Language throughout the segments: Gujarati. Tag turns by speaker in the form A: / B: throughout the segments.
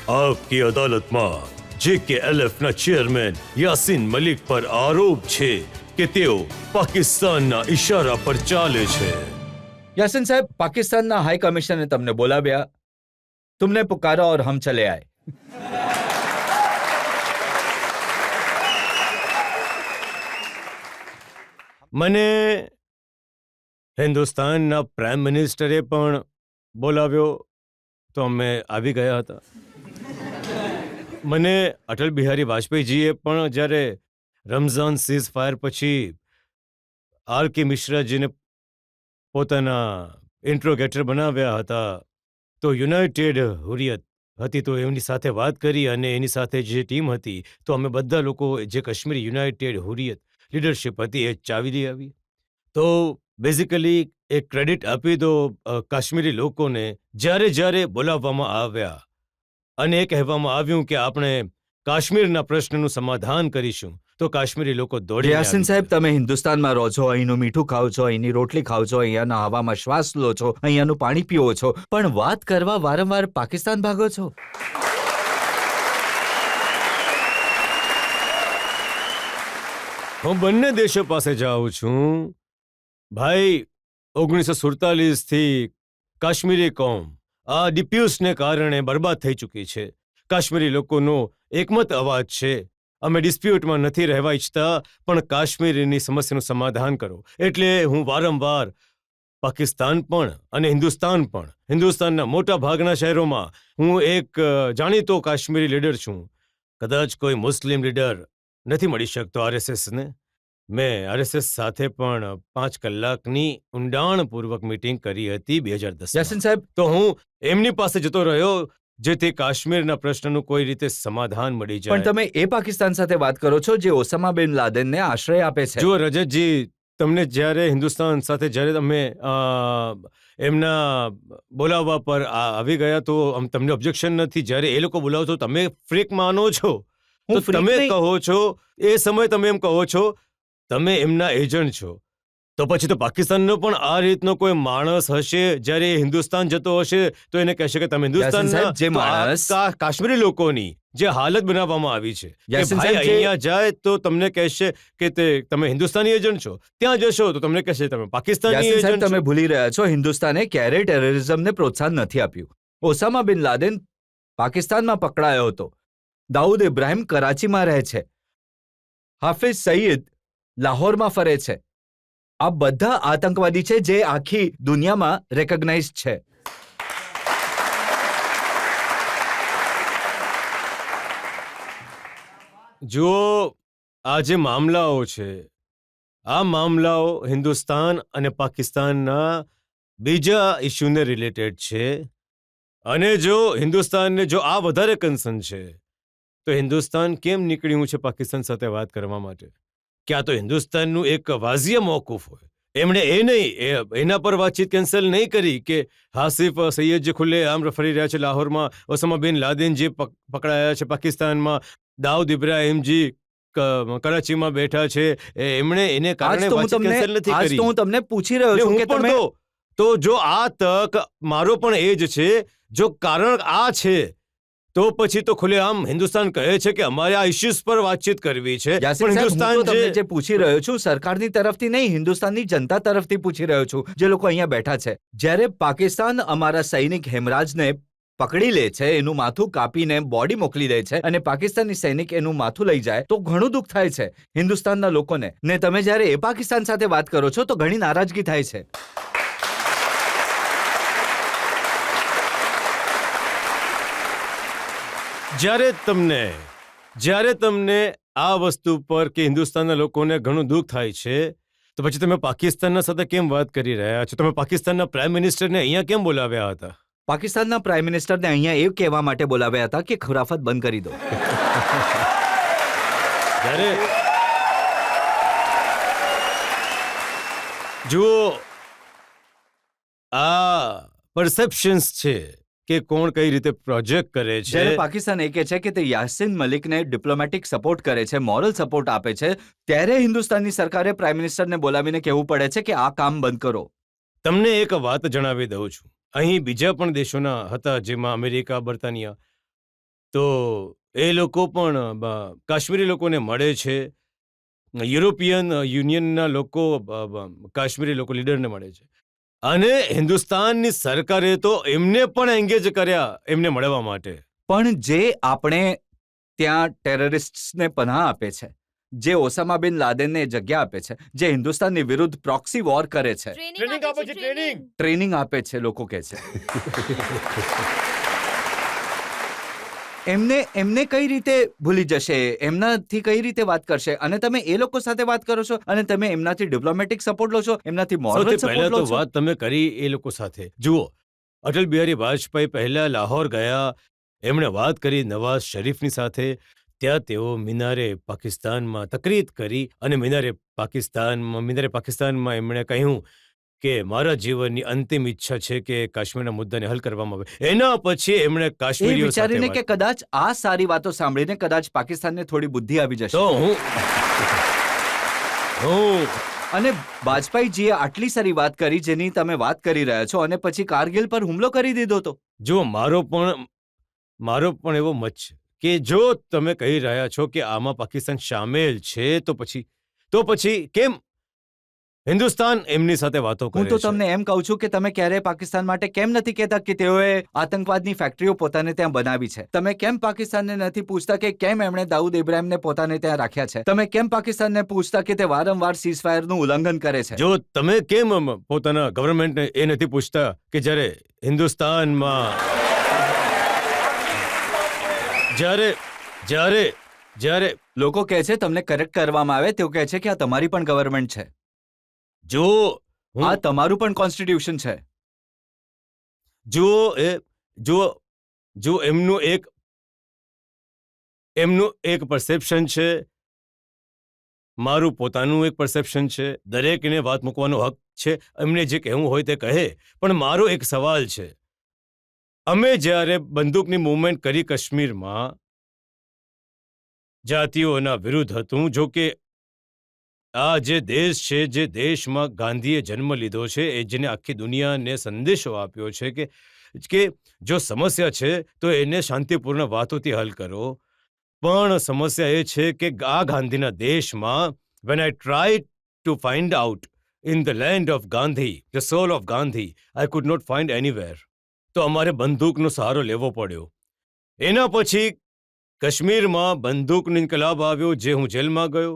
A: आपकी अदालत में JKLF ना चेयरमैन यासीन मलिक पर आरोप છે કે તેઓ પાકિસ્તાનના ઇશારા પર ચાલે છે।
B: यासीन साहब, पाकिस्तान हाई कमिश्नर ने तुमने बुलाव्या, तुमने पुकारा और हम चले आए।
A: મને હિન્દુસ્તાનના પ્રાઇમ મિનિસ્ટરે પણ બોલાવ્યો તો અમે આવી ગયા હતા। મને અટલ બિહારી વાજપેયીજીએ પણ જ્યારે રમઝાન સીઝ ફાયર પછી RK મિશ્રાજીને પોતાના ઇન્ટ્રોગેટર બનાવ્યા હતા તો યુનાઇટેડ હુરિયત હતી તો એમની સાથે વાત કરી અને એની સાથે જે ટીમ હતી તો અમે બધા લોકો જે કાશ્મીરી યુનાઇટેડ હુરિયત લીડરશિપ હતી એ ચાવી આવી। તો બેઝિકલી એક ક્રેડિટ આપી દો કાશ્મીરી લોકોને જ્યારે જ્યારે બોલાવવામાં આવ્યા અને એ કહેવામાં આવ્યું કે આપણે કાશ્મીરના પ્રશ્નનું સમાધાન કરીશું તો કાશ્મીરી લોકો દોડી
B: यासीन साहब, તમે હિન્દુસ્તાનમાં રહો છો, અહીંનું મીઠું ખાઓ છો, અહીંની રોટલી ખાઓ છો, અહીંયાના હવામાં શ્વાસ લો છો, અહીંયાનું પાણી પીવો છો, પણ વાત કરવા વારંવાર પાકિસ્તાન ભાગો છો।
A: હું બંને દેશો પાસે જાઉં છું ભાઈ। 1947થી કાશ્મીરી કોમ આ ડિપ્યુટ્સને કારણે બરબાદ થઈ ચૂકી છે। કાશ્મીરી લોકોનો એકમત અવાજ છે, અમે ડિસ્પ્યુટમાં નથી રહેવા ઈચ્છતા પણ કાશ્મીરીની સમસ્યાનું સમાધાન કરો। એટલે હું વારંવાર પાકિસ્તાન પણ અને હિન્દુસ્તાન પણ, હિન્દુસ્તાનના મોટા ભાગના શહેરોમાં હું એક જાણીતો કાશ્મીરી લીડર છું। કદાચ કોઈ મુસ્લિમ લીડર નથી મળી શકતો RSSને। મેં RSS સાથે પણ 5 કલાકની ઊંડાણપૂર્વક મીટિંગ કરી હતી 2010।
B: यासीन साहब,
A: તો હું એમની પાસે જતો રહ્યો જેથી કાશ્મીરના પ્રશ્નનું કોઈ રીતે સમાધાન મળી
B: પણ
A: જાય।
B: તમે એ પાકિસ્તાન સાથે વાત કરો છો જે ઓસામા બિન લાદેનને આશ્રય આપે છે।
A: જો રજતજી, તમને જ્યારે હિન્દુસ્તાન સાથે જ્યારે તમે એમના બોલાવવા પર આવી ગયા તો તમને ઓબ્જેક્શન નથી। જ્યારે એ લોકો બોલાવો તો તમે ફ્રીક માનો છો
B: હું
A: તો
B: freak
A: તમે
B: નહીં।
A: કહો છો એ સમય તમે એમ કહો છો તમે એમના એજન્ટ છો તો પછી તો પાકિસ્તાનનો પણ આ રીતનો કોઈ માણસ હશે જ્યારે એ હિન્દુસ્તાન જતો હશે તો એને કહેશે કે તમે
B: यासीन
A: હિન્દુસ્તાનના
B: साहब, जे
A: તો આ
B: माणस
A: કાશ્મીરી લોકોની જે હાલત બનાવવામાં આવી છે કે
B: यासीन
A: ભાઈ
B: साहब, जे
A: અહીંયા જાય તો તમને કહેશે કે તમે હિન્દુસ્તાની એજન્ટ છો, ત્યાં જશો તો તમને કહેશે તમે પાકિસ્તાની
B: यासीन साहब,
A: એજન્ટ
B: તમે
A: છો।
B: ભૂલી રહ્યા છો, હિન્દુસ્તાને ક્યારેય ટેરરિઝમને પ્રોત્સાહન નથી આપ્યું। ઓસામા બિન લાદેન પાકિસ્તાનમાં પકડાયો હતો, દાઉદ ઇબ્રાહિમ કરાચીમાં રહે છે, હાફિઝ સઈદ લાહોરમાં ફરે છે। આ બધા આતંકવાદી છે જે આખી દુનિયામાં રેકગ્નાઇઝ છે।
A: જુઓ, આ જે મામલાઓ છે આ મામલાઓ હિન્દુસ્તાન અને પાકિસ્તાનના બીજા ઇસ્યુને રિલેટેડ છે અને જો હિન્દુસ્તાનને જો આ વધારે કન્સર્ન છે તો હિન્દુસ્તાન કેમ નીકળ્યું છે પાકિસ્તાન સાથે વાત કરવા માટે? ક્યાં તો હિન્દુસ્તાનનું એક વાઝિયા મોકૂફ હોય, એમણે એ નહીં એના પર વાતચીત કેન્સલ નહીં કરી કે હાસિફ સૈયદ જે ખુલ્લે આમ ફરી રહ્યા છે લાહોરમાં, ઓસામા બિન લાદેન જે પકડાયા છે પાકિસ્તાનમાં, દાઉદ ઇબ્રાહિમજી કરાચીમાં બેઠા છે, એમણે એને
B: આજ
A: કારણે
B: તો હું
A: વાતચીત
B: તમને
A: કેન્સલ નથી
B: આજ
A: કરી।
B: તો હું તમને પૂછી રહ્યો
A: ને
B: છું
A: હું
B: કે
A: પણ
B: તમે
A: તો જો આ તક મારો પણ એ જ છે, જો કારણ આ છે તો પછી તો ખુલ્લેઆમ હિન્દુસ્તાન કહે છે કે અમારે આ ઇશ્યુઝ પર વાતચીત કરવી છે
B: यासीन
A: પણ
B: साहब,
A: હિન્દુસ્તાન
B: હું તો તમને
A: જે
B: જે પૂછી રહ્યો છું સરકારની તરફથી નહીં, હિન્દુસ્તાનની જનતા તરફથી પૂછી રહ્યો છું જે લોકો અહીંયા બેઠા છે। જ્યારે પાકિસ્તાન અમારા સૈનિક હેમરાજને પકડી લે છે, એનું માથું કાપીને બોડી મોકલી દે છે અને પાકિસ્તાની સૈનિક એનું માથું લઈ જાય તો ઘણું દુઃખ થાય છે હિન્દુસ્તાનના લોકોને। ને તમે જ્યારે એ પાકિસ્તાન સાથે વાત કરો છો તો ઘણી નારાજગી થાય છે।
A: જ્યારે તમને આ વસ્તુ પર કે હિન્દુસ્તાનના લોકોને ઘણું દુઃખ થાય છે તો પછી તમે પાકિસ્તાનના સાથે કેમ વાત કરી રહ્યા છો? તમે પાકિસ્તાનના પ્રાઇમ મિનિસ્ટરને અહીંયા કેમ બોલાવ્યા હતા?
B: પાકિસ્તાનના પ્રાઇમ મિનિસ્ટરને અહીંયા એ કહેવા માટે બોલાવ્યા હતા કે ખુરાફત બંધ કરી દો।
A: જ્યારે જુઓ, આ પરસેપ્શન્સ છે કે કોણ કઈ રીતે પ્રોજેક્ટ કરે છે।
B: જ્યારે પાકિસ્તાન એ કહે છે કે તે યાસીન મલિકને ડિપ્લોમેટિક સપોર્ટ કરે છે, મોરલ સપોર્ટ આપે છે, ત્યારે હિન્દુસ્તાનની સરકારે પ્રાઇમ મિનિસ્ટરને બોલાવીને કહેવું પડે છે કે આ કામ બંધ કરો।
A: તમને એક વાત જણાવી દઉં છું, અહીં બીજા પણ દેશોના હતા જેમાં અમેરિકા, બર્તાનિયા, તો એ લોકો પણ કાશ્મીરી લોકોને મળે છે. યુરોપિયન યુનિયનના લોકો કાશ્મીરી લોકો લીડરને મળે છે. અને હિન્દુસ્તાનની સરકારે તો એમને પણ એન્ગેજ કર્યા એમને મળવા માટે.
B: પણ જે આપણે ત્યાં ટેરરિસ્ટને પનાહ આપે છે, જે ઓસામા બિન લાદેનને જગ્યા આપે છે, જે હિન્દુસ્તાનની વિરુદ્ધ પ્રોક્સી વોર કરે છે,
A: ટ્રેનિંગ આપે છે, ટ્રેનિંગ.
B: ટ્રેનિંગ આપે છે, લોકો કહે છે. એમને કઈ રીતે ભૂલી જશે, એમનાથી કઈ રીતે વાત કરશે? અને તમે એ લોકો સાથે વાત કરો છો અને તમે એમનાથી ડિપ્લોમેટિક સપોર્ટ લો છો, એમનાથી મોરલ
A: સૌથી
B: સપોર્ટ
A: પહેલા
B: લો
A: તો
B: છો.
A: વાત તમે કરી એ લોકો સાથે. જુઓ, અટલ બિહારી વાજપેયી પહેલા લાહોર ગયા, એમણે વાત કરી નવાઝ શરીફની સાથે. ત્યાં તેઓ મિનારે પાકિસ્તાનમાં તકરીર કરી અને મિનારે પાકિસ્તાનમાં એમણે કહ્યું કે મારા જીવનની અંતિમ ઈચ્છા છે કે કાશ્મીરના મુદ્દાને હલ કરવામાં આવે. એના પછી એમણે
B: એ
A: કાશ્મીરીઓ સાથે
B: વિચારીને
A: વાત
B: કે કદાચ આ સારી વાતો સાંભળીને કદાચ પાકિસ્તાનને થોડી બુદ્ધિ આવી જશે.
A: તો હું
B: અને વાજપેયીજીએ આટલી સારી વાત કરી જેની તમે વાત કરી રહ્યા છો, અને પછી કારગિલ પર હુમલો કરી દીધો તો.
A: જો મારો પણ એવો મત છે કે જો તમે કહી રહ્યા છો કે આમાં પાકિસ્તાન સામેલ છે તો પછી કેમ હિન્દુસ્તાન એમની સાથે વાતો કરે
B: હું તો
A: છે?
B: તમને એમ કહું છું કે તમે ક્યારેય પાકિસ્તાન માટે કેમ નથી કહેતા કે તેઓએ આતંકવાદની ફેક્ટરીઓ પોતાને ત્યાં બનાવી છે? તમે કેમ પાકિસ્તાનને નથી પૂછતા કે કેમ એમણે દાઉદ ઇબ્રાહિમને પોતાને ત્યાં રાખ્યા છે? તમે કેમ પાકિસ્તાનને પૂછતા કે તે વારંવાર સીઝફાયરનું ઉલ્લંઘન કરે છે?
A: જો તમે કેમ પોતાના ગવર્નમેન્ટને એ નથી પૂછતા કે જ્યારે હિન્દુસ્તાનમાં જ્યારે
B: લોકો કહે છે તમને કરેક્ટ કરવામાં આવે, તેઓ કહે છે કે આ તમારી પણ ગવર્નમેન્ટ છે,
A: જો
B: આ તમારું પણ કોન્સ્ટિટ્યુશન છે.
A: જો એમનું એક પરસેપ્શન છે, મારું પોતાનું એક પરસેપ્શન છે. દરેકને વાત મૂકવાનો હક છે, એમને જે કહેવું હોય તે કહે. પણ મારો એક સવાલ છે, અમે જ્યારે બંદૂકની મૂવમેન્ટ કરી કાશ્મીરમાં, જાતિઓના વિરુદ્ધ હતું. જો કે આ જે દેશ છે, જે દેશમાં ગાંધીએ જન્મ લીધો છે, એ જેને આખી દુનિયાને સંદેશો આપ્યો છે કે જો સમસ્યા છે તો એને શાંતિપૂર્ણ વાતોથી હલ કરો. પણ સમસ્યા એ છે કે આ ગાંધીના દેશમાં when I tried to find out in the land of Gandhi, the soul of Gandhi, I could not find anywhere. તો અમારે બંદૂકનો સહારો લેવો પડ્યો. એના પછી કાશ્મીરમાં બંદૂકનો ઇન્કલાબ આવ્યો, જે હું જેલમાં ગયો.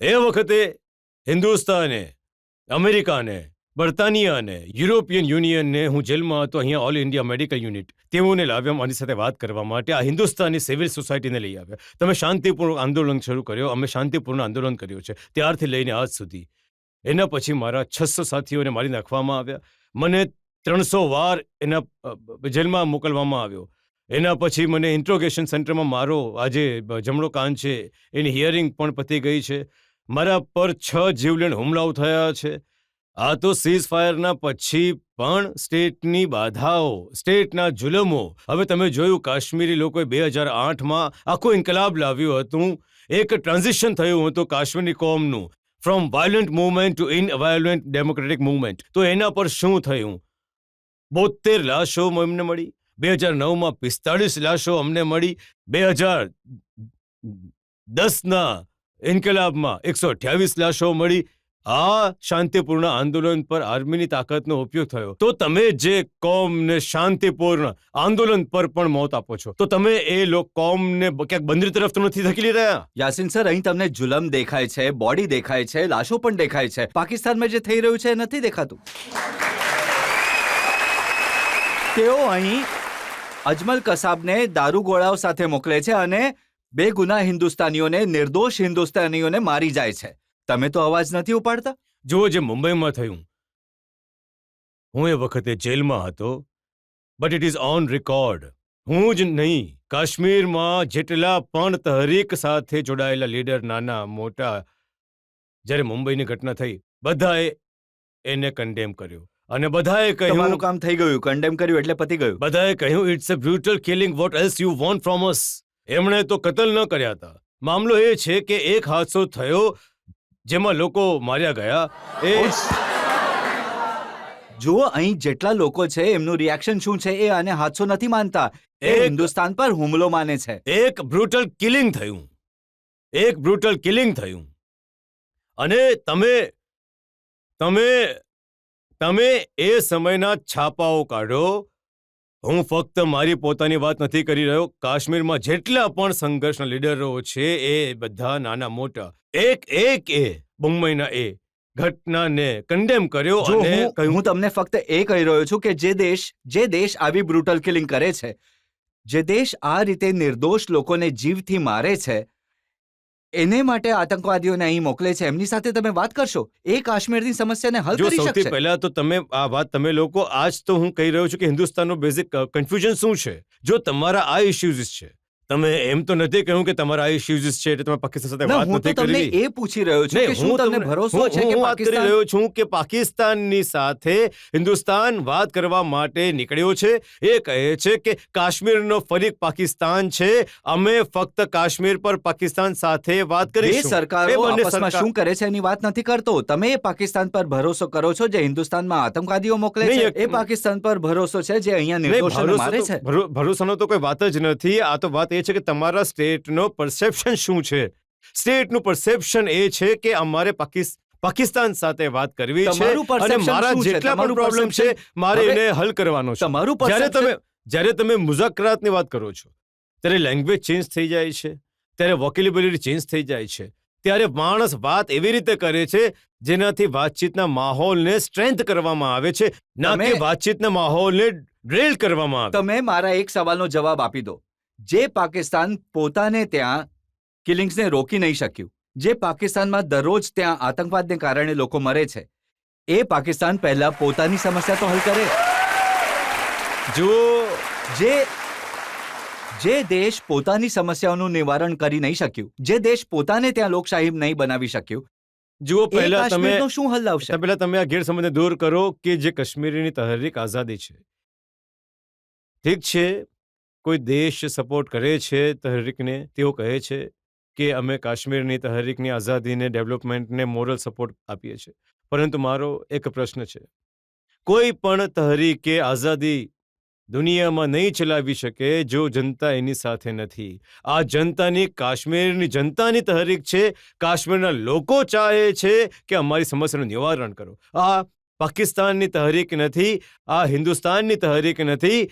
A: એ વખતે હિન્દુસ્તાને, અમેરિકાને, બર્તાનિયાને, યુરોપિયન યુનિયનને હું જેલમાં હતો, અહીંયા ઓલ ઇન્ડિયા મેડિકલ યુનિટ, તેઓને લાવ્યા મારી સાથે વાત કરવા માટે. આ હિન્દુસ્તાની સિવિલ સોસાયટીને લઈ આવ્યા. તમે શાંતિપૂર્ણ આંદોલન શરૂ કર્યો, અમે શાંતિપૂર્ણ આંદોલન કર્યું છે ત્યારથી લઈને આજ સુધી. એના પછી મારા 600 સાથીઓને મારી નાખવામાં આવ્યા. મને 300 વાર એના જેલમાં મોકલવામાં આવ્યો. એના પછી મને ઇન્ટ્રોગેશન સેન્ટરમાં મારો આજે જમણો કાન છે એની હિયરિંગ પણ પતી ગઈ છે. મારા પર 6 જીવલેણ હુમલાઓ થયા છે. આ તો સીઝ ફાયરના પછી પણ સ્ટેટની બાધાઓ, સ્ટેટના જુલમો. હવે તમે જોયું કાશ્મીરી લોકોએ 2008માં આખું ઇન્કલાબ લાવ્યું હતું. એક ટ્રાન્ઝિશન થયું હતું કાશ્મીરી કોમનું, from violent movement to in violent democratic movement. તો એના પર શું થયું? 72 લાશો અમને મળી. 2009માં 45 લાશો અમને મળી. 2010ના ઇન્કલાબમાં 128 લાશો મળી. આ શાંતિપૂર્ણ આંદોલન પર આર્મીની તાકાતનો ઉપયોગ થયો. તો તમે જે કોમને શાંતિપૂર્ણ આંદોલન પર પણ મોત આપો છો, તો તમે એ કોમને ક્યાંક બંદરી તરફ તો નથી ધકેલી રહ્યા?
B: યાસીન સર, અહીં તમને જુલમ દેખાય છે, બોડી દેખાય છે, લાશો પણ દેખાય છે. પાકિસ્તાનમાં જે થઈ રહ્યું છે એ નથી દેખાતું. તેઓ અહીં અજમલ કસાબને દારૂગોળાઓ સાથે મોકલે છે અને બેગુનાહ હિન્દુસ્તાનીઓને, નિર્દોષ હિન્દુસ્તાનીઓને મારી જાય છે. તમે તો અવાજ નથી ઉપાડતા.
A: જો જે મુંબઈમાં થયું, હું એ વખતે જેલમાં હતો, but it is on record. હું જ નહીં, કાશ્મીરમાં જેટલા પણ તહરીક સાથે જોડાયેલા લીડર, નાના મોટા, જ્યારે મુંબઈની ઘટના થઈ, બધાએ એને કન્ડેમ કર્યો અને બધાએ કહ્યું
B: તમારું કામ થઈ ગયું, કન્ડેમ કર્યું એટલે પતી ગયું.
A: બધાએ કહ્યું it's a brutal killing, what else you want from us. એમણે તો કતલ ન કર્યા હતા. મામલો એ છે કે એક હાદસો થયો જેમાં લોકો માર્યા ગયા.
B: જુઓ, અહીં જેટલા લોકો છે એમનું રિએક્શન શું છે એ આને હાદસો નથી માનતા. એ
A: એક-
B: હિન્દુસ્તાન પર હુમલો માને છે.
A: એક બ્રુટલ કિલિંગ થયું અને તમે તમે તમે એ સમયના છાપાઓ કાઢો. હું ફક્ત મારી પોતાની વાત નથી કરી રહ્યો. કાશ્મીરમાં જેટલા પણ સંઘર્ષના લીડરો છે એ બધા નાના મોટા એક મુંબઈના એ ઘટનાને કન્ડેમ કર્યો
B: જો
A: અને
B: હું
A: કહ્યું
B: તમને ફક્ત એ કહી રહ્યો છું કે જે દેશ આવી બ્રુટલ કિલિંગ કરે છે, જે દેશ આ રીતે નિર્દોષ લોકોને જીવથી મારે છે, એને માટે આતંકવાદીઓને અહીં મોકલે છે. એમની સાથે તમે વાત કરશો, એ કાશ્મીરની સમસ્યાને હલ
A: જો
B: કરી
A: સૌથી
B: શકશે.
A: પહેલા તો તમે આ વાત તમે લોકો આજ તો હું કહી રહ્યો છું કે હિન્દુસ્તાનનું બેઝિક કન્ફ્યુઝન શું છે. જો તમારા આ ઇશ્યુઝ છે, તમે એમ તો નથી કહ્યું કે તમારા આ ઇશ્યુઝ છે એટલે તમે પાકિસ્તાન સાથે
B: ના,
A: વાત
B: હું તો
A: નથી
B: તમને
A: કરી.
B: એ પૂછી રહ્યો છું
A: નહીં,
B: કે શું
A: હું
B: તમને
A: તમને-
B: ભરોસો
A: હું-
B: છે કે
A: હું વાત કરી
B: પાકિસ્તાન
A: રહ્યો છું કે પાકિસ્તાનની સાથે હિન્દુસ્તાન વાત કરવા માટે નીકળ્યો છે. એ કહે છે કે કાશ્મીરનો ફરી પાકિસ્તાન છે. અમે ફક્ત કાશ્મીર પર પાકિસ્તાન સાથે વાત
B: બે
A: કરીશું.
B: સરકારો
A: એ બંને
B: આપસમાં
A: સરકાર-
B: શું કરે છે એની વાત નથી કરતો. તમે એ પાકિસ્તાન પર ભરોસો કરો છો જે હિન્દુસ્તાનમાં આતંકવાદીઓ મોકલે
A: નહીં,
B: છે? એ પાકિસ્તાન પર ભરોસો છે જે અહીંયા
A: નહીં,
B: નિર્દોષોને મારે છે?
A: ભરોસાનો તો કોઈ વાત જ નથી. આ તો વાત એ છે કે તમારા સ્ટેટનો પરસેપ્શન શું છે. સ્ટેટનું પરસેપ્શન એ છે કે અમારે પાકિસ્તાન સાથે વાત કરવી છે
B: તમારું
A: અને
B: perception
A: મારા
B: શું છે?
A: જેટલા પણ
B: તમારું
A: પ્રોબ્લેમ છે
B: perception-
A: મારે
B: હવે
A: એને હલ કરવાનો છે.
B: તમારું
A: જ્યારે તમે મુઝાકરાતની વાત કરો છો ત્યારે લેંગ્વેજ ચેન્જ થઈ જાય છે, ત્યારે વોકેબ્યુલરી ચેન્જ થઈ જાય છે, ત્યારે માણસ વાત એવી રીતે કરે છે જેનાથી વાતચીતના માહોલને સ્ટ્રેન્થ કરવામાં આવે છે, ના કે
B: તમે-
A: વાતચીતના માહોલને ડ્રેલ કરવામાં આવે.
B: તમે મારા એક સવાલનો જવાબ આપી દો. જે પાકિસ્તાન પોતાને ત્યાં કિલિંગ્સને રોકી નહીં શક્યું, જે પાકિસ્તાનમાં દરરોજ ત્યાં આતંકવાદને કારણે લોકો મરે છે, એ પાકિસ્તાન પહેલા પોતાની સમસ્યા તો હલ કરે.
A: જુઓ,
B: જે દેશ પોતાની સમસ્યાઓનું નિવારણ કરી નહીં શક્યું, જે દેશ પોતાને ત્યાં લોકશાહી નહીં બનાવી શક્યું,
A: જુઓ,
B: એ
A: પહેલા તમે
B: કાશ્મીરનો શું હલ લાવશે?
A: પહેલા તમે આ ગેરસમજને દૂર કરો કે જે કાશ્મીરીની તહરીક આઝાદી છે, ઠીક છે, કોઈ દેશ સપોર્ટ કરે છે તહરીકને, તેઓ કહે છે કે અમે કાશ્મીરની તહરીકની આઝાદીને ડેવલપમેન્ટને મોરલ સપોર્ટ આપીએ છીએ. પરંતુ મારો એક પ્રશ્ન છે, કોઈ પણ તહરીકે આઝાદી દુનિયામાં નહીં ચલાવી શકે જો જનતા એની સાથે નથી. આ જનતાની, કાશ્મીરની જનતાની તહરીક છે. કાશ્મીરના લોકો ચાહે છે કે અમારી સમસ્યાનું નિવારણ કરો. આ પાકિસ્તાનની તહરીક નથી, આ હિન્દુસ્તાનની તહરીક નથી,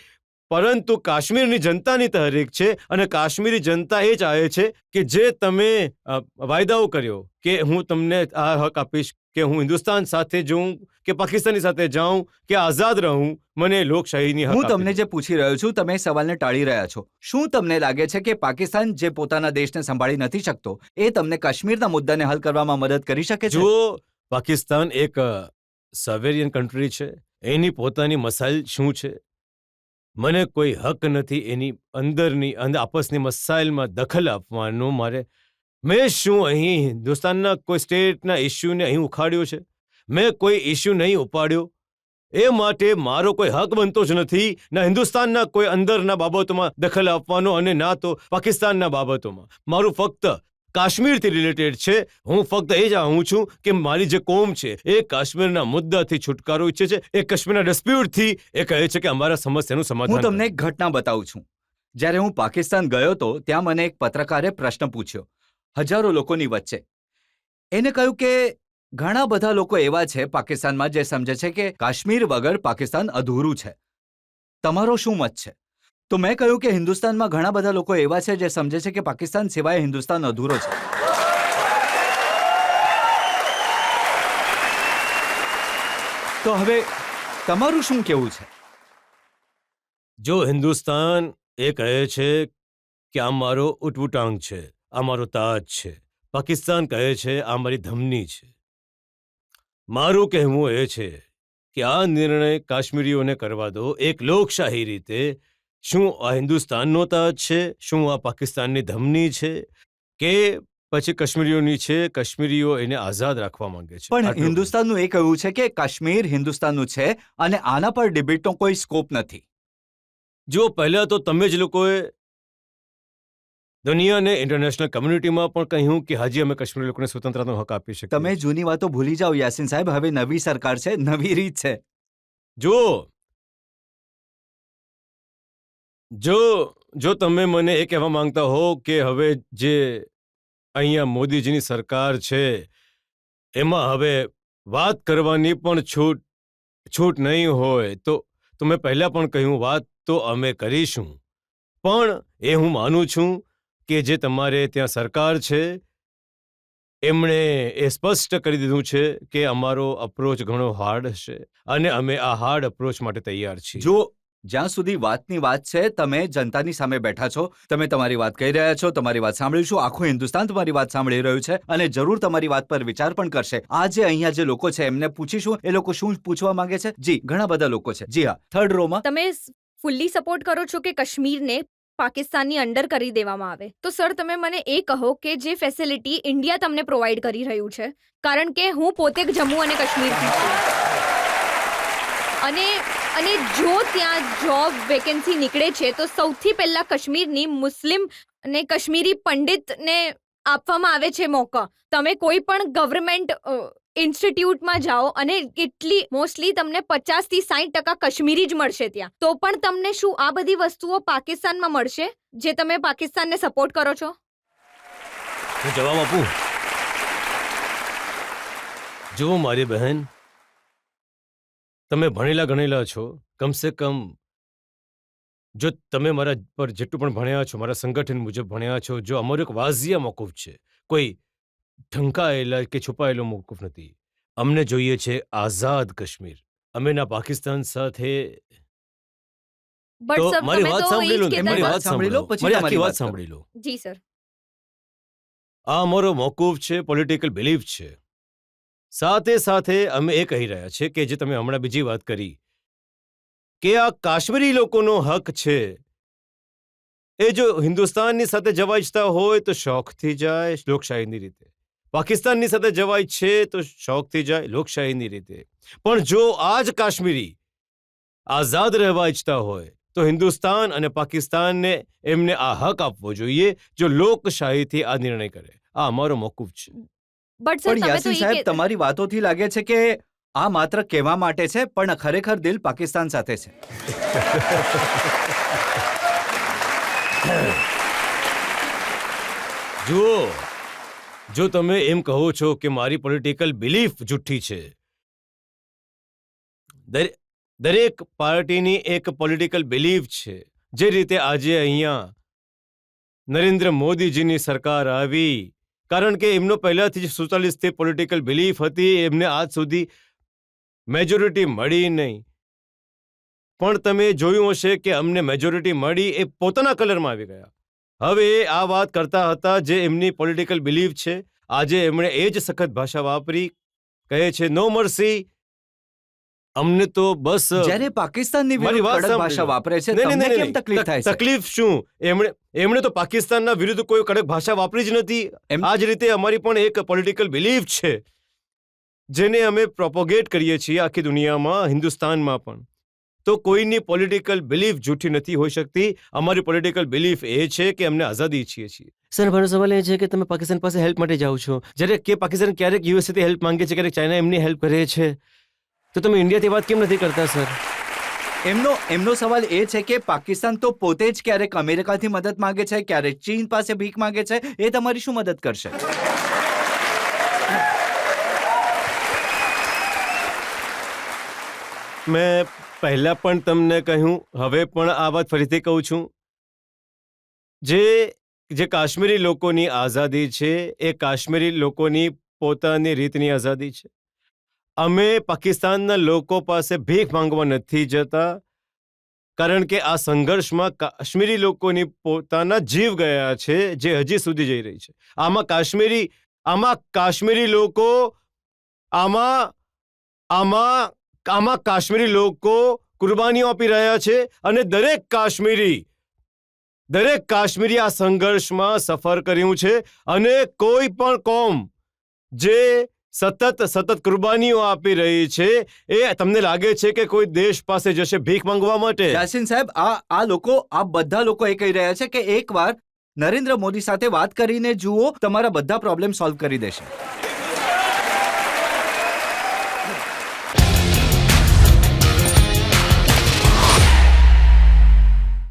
A: પરંતુ કાશ્મીરની જનતાની તહરીક છે. અને કાશ્મીરી જનતા એ ચાહે છે કે જે તમે વાયદાઓ કર્યો કે હું તમને આ હક આપીશ કે હું હિન્દુસ્તાન સાથે જઉં કે પાકિસ્તાની સાથે જાઉં કે આઝાદ રહું, મને લોકશાહીની હક
B: હું
A: આપી
B: તમને
A: દો.
B: જે પૂછી રહ્યો છું, તમે એ સવાલને ટાળી રહ્યા છો. શું તમને લાગે છે કે પાકિસ્તાન જે પોતાના દેશને સંભાળી નથી શકતો, એ તમને કાશ્મીરના મુદ્દાને હલ કરવામાં મદદ કરી શકે છે?
A: જુઓ, પાકિસ્તાન એક સવેરિયન કન્ટ્રી છે. એની પોતાની મસાઇલ શું છે, મને કોઈ હક નથી એની અંદરની આપસની મસાઇલમાં દખલ આપવાનું. મેં શું અહીં હિન્દુસ્તાનના કોઈ સ્ટેટના ઇસ્યુને અહીં ઉખાડ્યો છે? મેં કોઈ ઇસ્યુ નહીં ઉપાડ્યો. એ માટે મારો કોઈ હક બનતો જ નથી, ના હિન્દુસ્તાનના કોઈ અંદરના બાબતોમાં દખલ આપવાનો અને ના તો પાકિસ્તાનના બાબતોમાં. મારું ફક્ત કાશ્મીરથી રિલેટેડ છે. હું ફક્ત એ જાણું છું કે મારી જે કોમ છે એ કાશ્મીરના મુદ્દાથી છુટકારો ઈચ્છે છે. એ કાશ્મીરના ડિસ્પ્યુટથી એ કહે છે કે અમારા સમસ્યાનું સમાધાન
B: હું તમને
A: કરો.
B: એક ઘટના બતાવું છું. જ્યારે હું પાકિસ્તાન ગયો તો ત્યાં મને એક પત્રકારે પ્રશ્ન પૂછ્યો હજારો લોકોની વચ્ચે. એને કહ્યું કે ઘણા બધા લોકો એવા છે પાકિસ્તાનમાં જે સમજે છે કે કાશ્મીર વગર પાકિસ્તાન અધૂરું છે. તમારો શું મત છે? તો મેં કહ્યું કે હિન્દુસ્તાનમાં ઘણા બધા લોકો એવા છે જે સમજે છે કે પાકિસ્તાન સિવાય હિન્દુસ્તાન અધૂરો છે. તો હવે તમારું શું કહેવું છે?
A: જો હિન્દુસ્તાન એ કહે છે કે આ મારો ઉટઉટાંગ છે, આ મારો તાજ છે, પાકિસ્તાન કહે છે આ મારી ધમની છે. મારું કહેવું એ છે કે આ નિર્ણય કાશ્મીરીઓને કરવા દો એક લોકશાહી રીતે. શું આ હિન્દુસ્તાનનો તાજ છે, શું આ પાકિસ્તાનની ધમની છે, કે પછી કાશ્મીરીઓની છે? કાશ્મીરીઓ એને આઝાદ રાખવા માંગે છે.
B: પણ
A: આટલું.
B: હિન્દુસ્તાનનું એ કહ્યું છે કે કાશ્મીર હિન્દુસ્તાનનું છે અને આના પર ડિબેટનો કોઈ સ્કોપ નથી.
A: જો પહેલા તો તમે જ લોકોએ દુનિયાને ઇન્ટરનેશનલ કમ્યુનિટીમાં પણ કહ્યું કે હાજી અમે કાશ્મીરી લોકોને સ્વતંત્રતાનો હક આપી શકીએ.
B: તમે જૂની વાતો ભૂલી જાઓ યાસીન સાહેબ. હવે નવી સરકાર છે, નવી રીત છે.
A: જો તમે મને એ કહેવા માંગતા હો કે હવે જે અહીંયા મોદીજીની સરકાર છે એમાં હવે વાત કરવાની પણ છૂટ નહીં હોય તો મેં પહેલા પણ કહ્યું વાત તો અમે કરીશું, પણ એ હું માનું છું કે જે તમારે ત્યાં સરકાર છે એમણે એ સ્પષ્ટ કરી દીધું છે કે અમારો અપ્રોચ ઘણો હાર્ડ હશે અને અમે આ હાર્ડ અપ્રોચ માટે તૈયાર છીએ.
B: જો જ્યાં સુધી વાતની વાત છે, તમે જનતાની સામે બેઠા છો, તમે તમારી વાત કહી રહ્યા છો, તમારી વાત સાંભળીશું, આખું હિન્દુસ્તાન તમારી વાત સાંભળી રહ્યું છે અને જરૂર તમારી વાત પર વિચાર પણ કરશે. આ જે અહીંયા જે લોકો છે એમને પૂછીશું એ લોકો શું પૂછવા માંગે છે. જી, ઘણા બધા લોકો છે. જી હા, થર્ડ રોમાં.
C: તમે ફુલ્લી સપોર્ટ કરો છો કે કાશ્મીરને પાકિસ્તાનની અંડર કરી દેવામાં આવે, તો સર તમે મને એ કહો કે જે ફેસિલિટી ઇન્ડિયા તમને પ્રોવાઈડ કરી રહ્યું છે, કારણ કે હું પોતે જમ્મુ અને કાશ્મીરથી છું અને જો ત્યાં જોબ વેકેન્સી નીકળે છે તો સૌથી પહેલા કાશ્મીરની મુસ્લિમ અને કાશ્મીરી પંડિતને આપવામાં આવે છે મોકો. તમે કોઈ પણ ગવર્મેન્ટ ઇન્સ્ટિટ્યૂટમાં જાઓ અને મોસ્ટલી તમને 50 થી 60% કાશ્મીરી જ મળશે ત્યાં, તો પણ તમને શું આ બધી વસ્તુઓ પાકિસ્તાનમાં મળશે જે તમે પાકિસ્તાનને સપોર્ટ કરો છો?
A: હું જવાબ આપું? જુઓ મારી બહેન, તમે ભણેલા ગણેલા છો, કમસે કમ જો તમે મારા પર જેટલું પણ ભણ્યા છો, મારા સંગઠન મુજબ ભણ્યા છો, જો અમારો એક વાઝિયા મોકૂફ છે, કોઈ ઢંકાયેલા કે છુપાયેલો મોકૂફ નથી. અમને જોઈએ છે આઝાદ કાશ્મીર. અમે ના પાકિસ્તાન સાથે.
C: બટ
A: તો
C: સર
A: મારી
C: તમે
A: વાત
C: તો
A: સાંભળી લો,
C: એ જ કહેતા
A: મારી
C: હતા.
A: વાત સાંભળી લો,
B: પછી
A: મારી
B: તમારી
A: આખી
B: વાત
A: વાત
B: કરો.
A: સાંભળી લો.
C: જી સર.
A: આ અમારો મોકૂફ છે, પોલિટિકલ બિલીફ છે. સાથે સાથે અમે એ કહી રહ્યા છે કે જે તમે હમણાં બીજી વાત કરી કે આ કાશ્મીરી લોકોનો હક છે, એ જો હિન્દુસ્તાનની સાથે જવા ઈચ્છતા હોય તો શોખથી જાય લોકશાહીની રીતે, પાકિસ્તાનની સાથે જવા ઈચ્છે તો શોખથી જાય લોકશાહીની રીતે, પણ જો આ જ કાશ્મીરી આઝાદ રહેવા ઈચ્છતા હોય તો હિન્દુસ્તાન અને પાકિસ્તાનને એમને આ હક આપવો જોઈએ જો લોકશાહીથી આ નિર્ણય કરે. આ અમારો મોકૂફ છે.
C: બટ સર
B: પણ
C: તમે તો
B: યાસીન સાહેબ, તમારી વાતોથી લાગે છે કે આ માત્ર કહેવા માટે છે, પણ ખરેખર દિલ પાકિસ્તાન સાથે છે.
A: જુઓ, જો તમે એમ કહો છો કે મારી પોલિટિકલ બિલીફ જુઠ્ઠી છે, દરેક પાર્ટીની એક પોલિટિકલ બિલીફ છે. જે રીતે આજે અહીંયા નરેન્દ્ર મોદીજીની સરકાર આવી, કારણ કે એમનો પહેલાથી જ 47 પોલિટિકલ બિલીફ હતી, એમને આજ સુધી મેજોરિટી મળી નહીં. પણ તમે જોયું હશે કે અમને મેજોરિટી મળી, એ પોતાના કલરમાં આવી ગયા. હવે આ વાત કરતા હતા જે એમની પોલિટિકલ બિલીફ છે, આજે એમણે એ જ સખત ભાષા વાપરી, કહે છે નો મર્સી. અમને તો બસ
B: જ્યારે પાકિસ્તાનની
A: મારી
B: વિરુદ્ધ
A: વાત
B: કડક
A: સાંભળી
B: ભાષા
A: લો.
B: વાપરે છે,
A: નહીં, નહીં,
B: તમને
A: નહીં,
B: કેમ તકલીફ થાય છે?
A: તકલીફ શું? એમણે તો પાકિસ્તાનના વિરુદ્ધ કોઈ કડક ભાષા વાપરી જ નથી. આ જ રીતે અમારી પણ એક પોલિટિકલ બિલીફ છે જેને અમે પ્રોપોગેટ કરીએ છીએ આખી દુનિયામાં, હિન્દુસ્તાનમાં પણ. તો કોઈની પોલિટિકલ બિલીફ જૂઠી નથી હોઈ શકતી. અમારી પોલિટિકલ બિલીફ એ છે કે અમને આઝાદી ઈચ્છીએ છીએ. સર, મારો સવાલ એ છે કે તમે પાકિસ્તાન પાસે હેલ્પ માટે જાઓ છો, જ્યારે કે પાકિસ્તાન ક્યારેક યુએસએથી હેલ્પ માંગે છે, ક્યારેક ચાઇના એમની હેલ્પ કરે છે, તો તમે ઇન્ડિયાથી વાત કેમ નથી કરતા સર?
B: એમનો સવાલ એ છે કે પાકિસ્તાન તો પોતે જ ક્યારેક અમેરિકાથી મદદ માંગે છે, ક્યારેક ચીન પાસે ભીખ માંગે છે, એ તમારી શું મદદ કરશે?
A: મેં પહેલા પણ તમને કહ્યું, હવે પણ આ વાત ફરીથી કહું છું, જે કાશ્મીરી લોકોની આઝાદી છે એ કાશ્મીરી લોકોની પોતાની રીતની આઝાદી છે. અમે પાકિસ્તાનના લોકો પાસે ભીખ માંગવા નથી જતા, કારણ કે આ સંઘર્ષમાં કાશ્મીરી લોકોની પોતાના જીવ ગયા છે, જે હજી સુધી જઈ રહી છે. આમાં કાશ્મીરી લોકો કુરબાનીઓ આપી રહ્યા છે અને દરેક કાશ્મીરી આ સંઘર્ષમાં સફર કર્યું છે અને કોઈ પણ કોમ જે સતત કુરબાનીઓ આપી રહી છે, એ તમને લાગે છે કે કોઈ દેશ પાસે જશે ભીખ માંગવા માટે?
B: યાસીન સાહેબ, આ બધા લોકો એ કહી રહ્યા છે કે એકવાર નરેન્દ્ર મોદી સાથે વાત કરીને જુઓ, તમારા બધા પ્રોબ્લેમ સોલ્વ કરી દેશે.